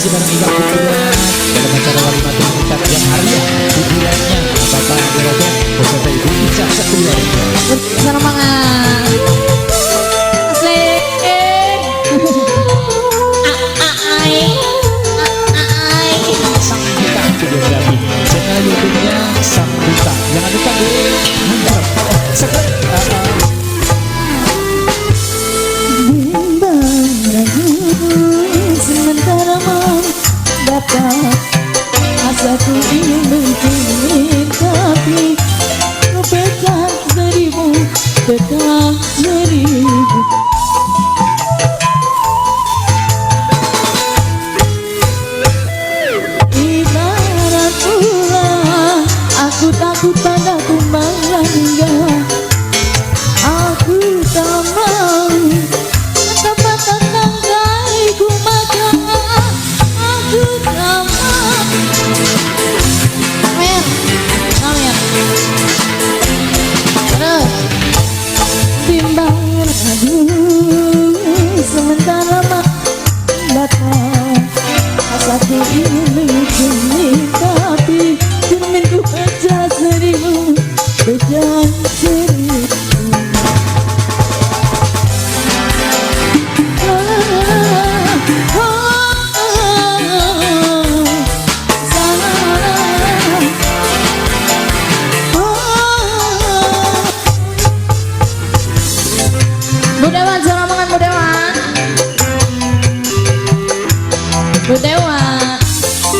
masih bareng Iga Putra dalam acara Walimatul Kitab yang Arya hiburannya Bapak Robert beserta Ibu Ica sekeluarga semangat Sang Duta videografi channel YouTube-nya Sang Duta. Jangan lupa di subscribe. Sementara mau dapat asaku ingin mencuri tapi kepecat seribu tetap seribu. Ibarat ular aku takut pada kumbang langga. Aku tak mau tempat tangkaiku maka aku tak mau. Amin, amin. Terus timbang ragu sementara datang asaku ingin mencuri tapi cerminku pecah seribu pecah seribu. Budewan, selamat Budewan. Budewan.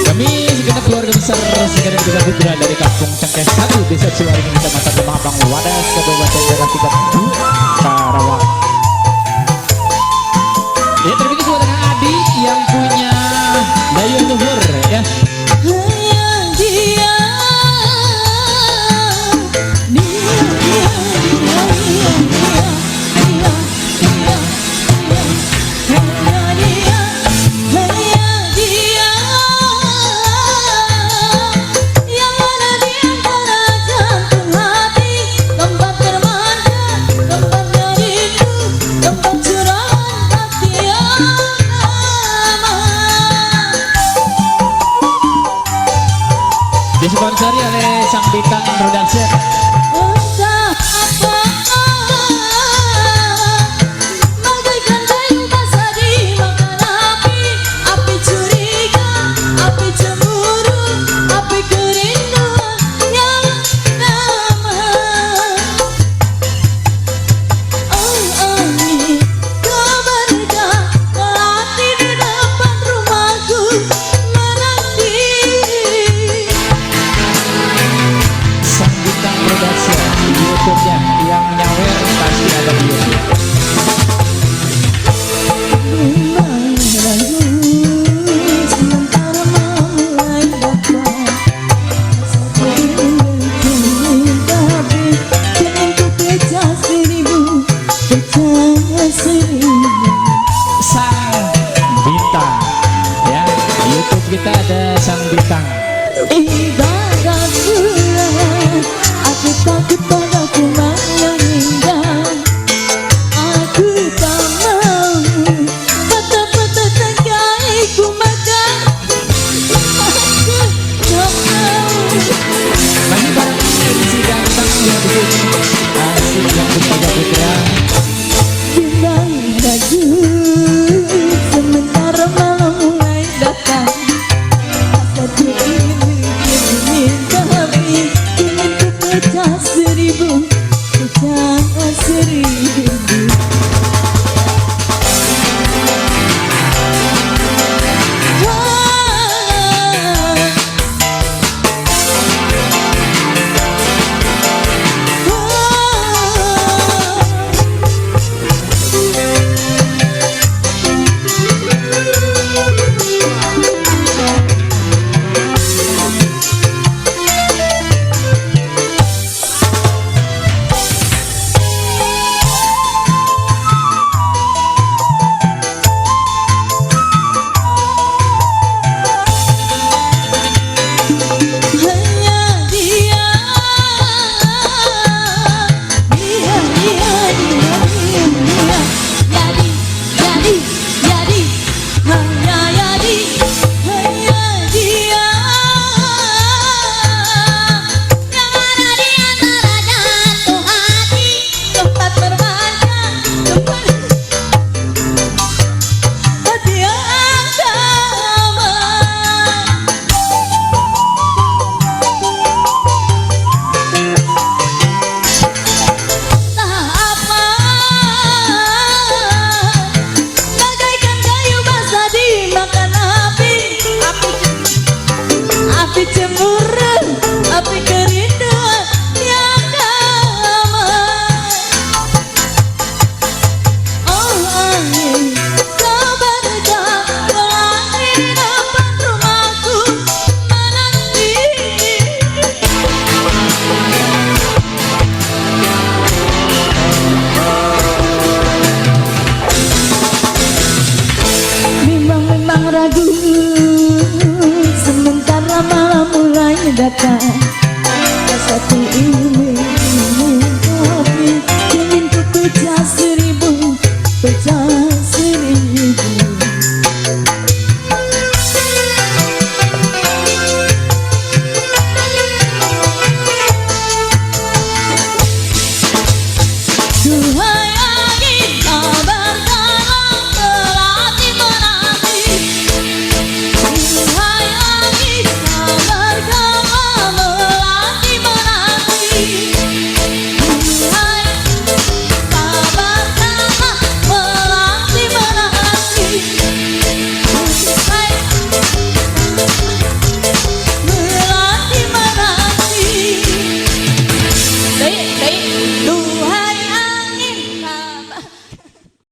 Kami segenap keluarga besar segenap Iga Putra dari Kampung Cengkeh 1 Desa Ciwaring Kecamatan Lemabang Wadas Kabupaten Garut 2 Karawang. Ya terima kasih buat Kang Adi yang punya Dayung Luhur ya. Disponsori oleh Sang Bintang Production. Bagaikan kayu basah dimakan api, api curiga, api cemburu, api kerinduan yang lama. Oh angin keberda melati di depan rumahku menanti. Sang Bintang Production YouTube-nya yang nyawer pasti ada di YouTube. Sementara mulai datang tapi inginku pecah seribu pecah seribu. Sang Bintang ya YouTube kita ada Sang Bintang. Ibarat bulan aku takut pada kumbang yang indah. Aku tak mau patah-patah tangkaiku maka aku tak mau. Masih bareng si ganteng yang di sini asik yang Iga Putra. Timbang ragu sementara malam mulai datang asaku ingin mencuri tapi inginku pecah seribu pecah Sementara malam mulai datang